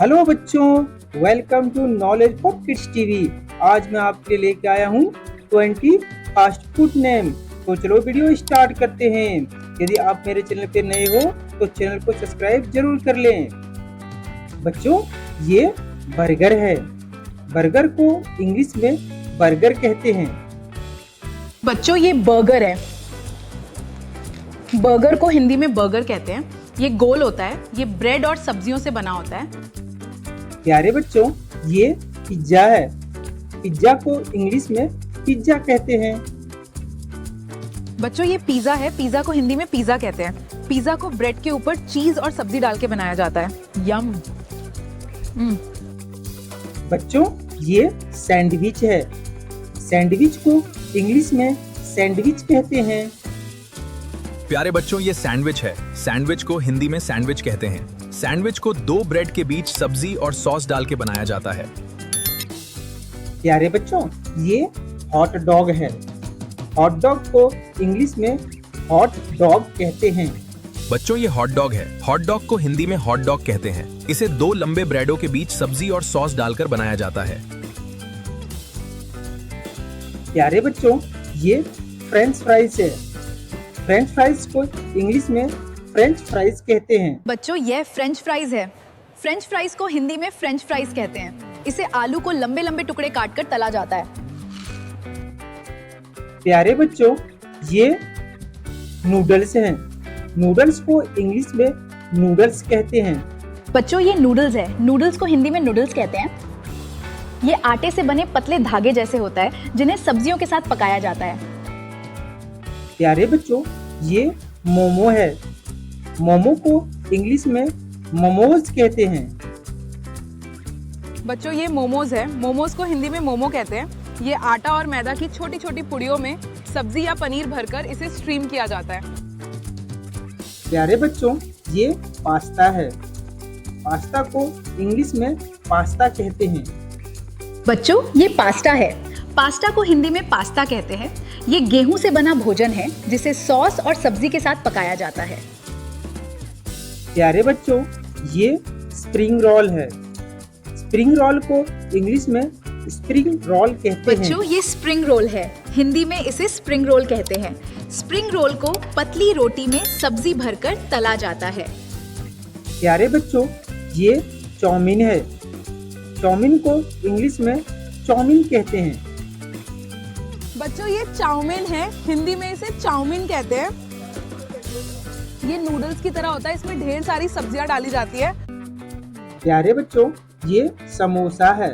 Hello बच्चों, welcome to knowledge for kids TV. आज मैं आपके लिए लेके आया हूँ 20 फास्ट फूड नेम। तो चलो वीडियो स्टार्ट करते हैं। यदि आप मेरे चैनल पे नए हो तो चैनल को सब्सक्राइब जरूर कर लें। बच्चों, ये बर्गर है। बर्गर को इंग्लिश में बर्गर कहते हैं। बच्चों, ये बर्गर है। बर्गर को हिंदी में बर्गर कहते हैं। ये गोल होता है। ये ब्रेड और सब्जियों से बना होता है। प्यारे बच्चों, ये पिज्जा है। पिज्जा को इंग्लिश में पिज्जा कहते हैं। बच्चों, ये पिज्जा है। पिज्जा को हिंदी में पिज्जा कहते हैं। पिज्जा को ब्रेड के ऊपर चीज और सब्जी डाल के बनाया जाता है। यम। बच्चों, ये सैंडविच है। सैंडविच को इंग्लिश में सैंडविच कहते हैं। प्यारे बच्चों, ये सैंडविच है। सैंडविच को हिंदी में सैंडविच कहते हैं। सैंडविच को दो ब्रेड के बीच सब्जी और सॉस डाल के बनाया जाता है। प्यारे बच्चों, ये हॉट डॉग है। हॉट डॉग को इंग्लिश में हॉट डॉग कहते हैं। बच्चों, ये हॉट डॉग है। हॉट डॉग को हिंदी में हॉट डॉग कहते हैं। इसे दो लंबे ब्रेडों के बीच सब्जी और सॉस डालकर बनाया जाता है। प्यारे बच्चों, ये फ्रेंच फ्राइज है। फ्रेंच फ्राइज को इंग्लिश में फ्रेंच फ्राइज कहते हैं। बच्चों, ये फ्रेंच फ्राइज है। फ्रेंच फ्राइज को हिंदी में फ्रेंच फ्राइज कहते हैं। इसे आलू को लंबे लंबे टुकड़े काटकर तला जाता है। प्यारे बच्चों, ये नूडल्स हैं। नूडल्स को इंग्लिश में नूडल्स कहते हैं। बच्चों, ये नूडल्स है। नूडल्स को हिंदी में नूडल्स कहते हैं। ये आटे से बने पतले धागे जैसे होता है, जिन्हें सब्जियों के साथ पकाया जाता है। प्यारे बच्चों, ये मोमो है। मोमो को इंग्लिश में मोमोज कहते हैं। बच्चों, ये मोमोज है। मोमोज को हिंदी में मोमो कहते हैं। ये आटा और मैदा की छोटी छोटी पुड़ियों में सब्जी या पनीर भरकर इसे स्टीम किया जाता है। प्यारे बच्चों, ये पास्ता है। पास्ता को इंग्लिश में पास्ता कहते हैं। बच्चों, ये पास्ता है। पास्ता को हिंदी में पास्ता कहते हैं। ये गेहूं से बना भोजन है, जिसे सॉस और सब्जी के साथ पकाया जाता है। प्यारे बच्चों, ये स्प्रिंग रोल है। स्प्रिंग रोल को इंग्लिश में स्प्रिंग रोल कहते हैं। बच्चों, ये स्प्रिंग रोल है। हिंदी में इसे स्प्रिंग रोल कहते हैं। स्प्रिंग रोल को पतली रोटी में सब्जी भरकर तला जाता है। प्यारे बच्चों, ये चाउमीन है। चाउमीन को इंग्लिश में चाउमीन कहते हैं। बच्चों, ये चाउमीन है। हिंदी में इसे चाउमीन कहते हैं। ये नूडल्स की तरह होता है। इसमें ढेर सारी सब्जियां डाली जाती है। प्यारे बच्चों, ये समोसा है।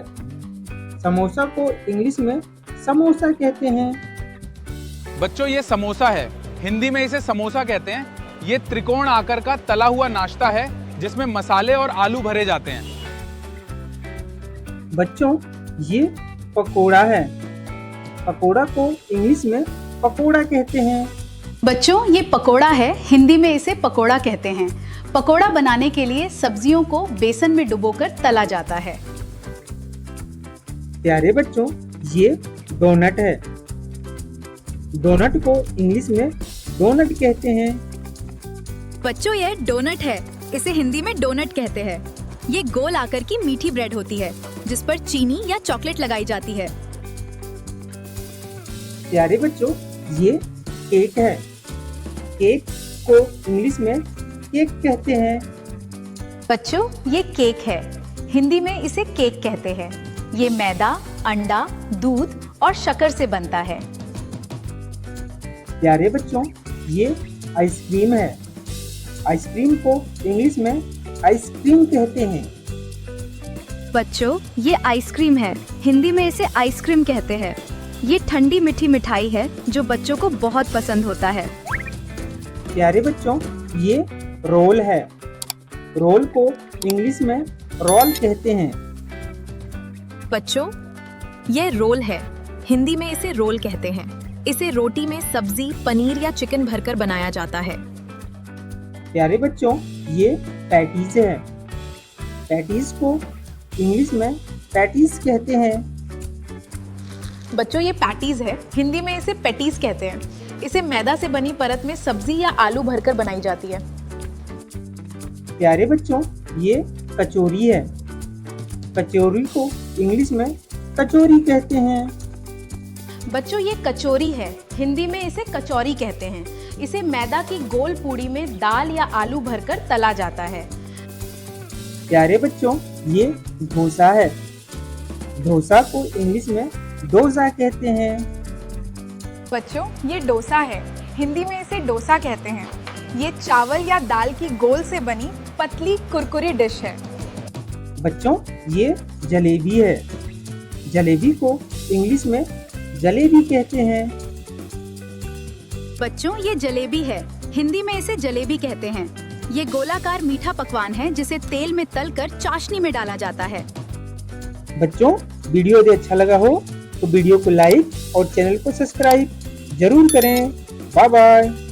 समोसा को इंग्लिश में समोसा कहते हैं। बच्चों, ये समोसा है। हिंदी में इसे समोसा कहते हैं। ये त्रिकोण आकार का तला हुआ नाश्ता है, जिसमें मसाले और आलू भरे जाते हैं। बच्चों, ये पकोड़ा है। पकोड़ा को इंग्लिश में पकोड़ा कहते हैं। बच्चों, ये पकोड़ा है। हिंदी में इसे पकोड़ा कहते हैं। पकोड़ा बनाने के लिए सब्जियों को बेसन में डुबोकर तला जाता है। प्यारे बच्चों, ये डोनट है। डोनट को इंग्लिश में डोनट कहते हैं। बच्चों, ये डोनट है। इसे हिंदी में डोनट कहते हैं। ये गोल आकार की मीठी ब्रेड होती है, जिस पर चीनी या चॉकलेट लगाई जाती है। प्यारे बच्चों, ये केक है। केक को इंग्लिश में केक कहते हैं। बच्चों, ये केक है। हिंदी में इसे केक कहते हैं। ये मैदा, अंडा, दूध और शक्कर से बनता है। प्यारे बच्चों, ये आइसक्रीम है। आइसक्रीम को इंग्लिश में आइसक्रीम कहते हैं। बच्चों, ये आइसक्रीम है। हिंदी में इसे आइसक्रीम कहते हैं। ये ठंडी मीठी मिठाई है, जो बच्चों को बहुत पसंद होता है। प्यारे बच्चों, ये रोल है। रोल को इंग्लिश में रोल कहते हैं। बच्चों, ये रोल है। हिंदी में इसे रोल कहते हैं। इसे रोटी में सब्जी, पनीर या चिकन भरकर बनाया जाता है। प्यारे बच्चों, ये पैटीज है। पैटीज को इंग्लिश में पैटीज कहते हैं। बच्चों, ये पैटीज है। हिंदी में इसे पैटीज कहते हैं। इसे मैदा से बनी परत में सब्जी या आलू भरकर बनाई जाती है। प्यारे बच्चों, ये कचौरी है। कचौरी को इंग्लिश में कचौरी कहते हैं। बच्चों ये कचौरी है, हिंदी में इसे कचौरी कहते हैं। इसे मैदा की गोल पूड़ी में दाल या आलू भरकर तला जाता है। प्यारे बच्चों, ये डोसा है। डोसा को इंग्लिश में डोसा कहते हैं। बच्चों ये डोसा है, हिंदी में इसे डोसा कहते हैं। ये चावल या दाल की गोल से बनी पतली कुरकुरी डिश है। बच्चों ये जलेबी है। जलेबी को इंग्लिश में जलेबी कहते हैं। बच्चों ये जलेबी है, हिंदी में इसे जलेबी कहते हैं। ये गोलाकार मीठा पकवान है जिसे तेल में तलकर चाशनी में डाला जाता है। बच्चों वीडियो यदि अच्छा लगा हो तो वीडियो को लाइक और चैनल को सब्सक्राइब जरूर करें। Bye bye.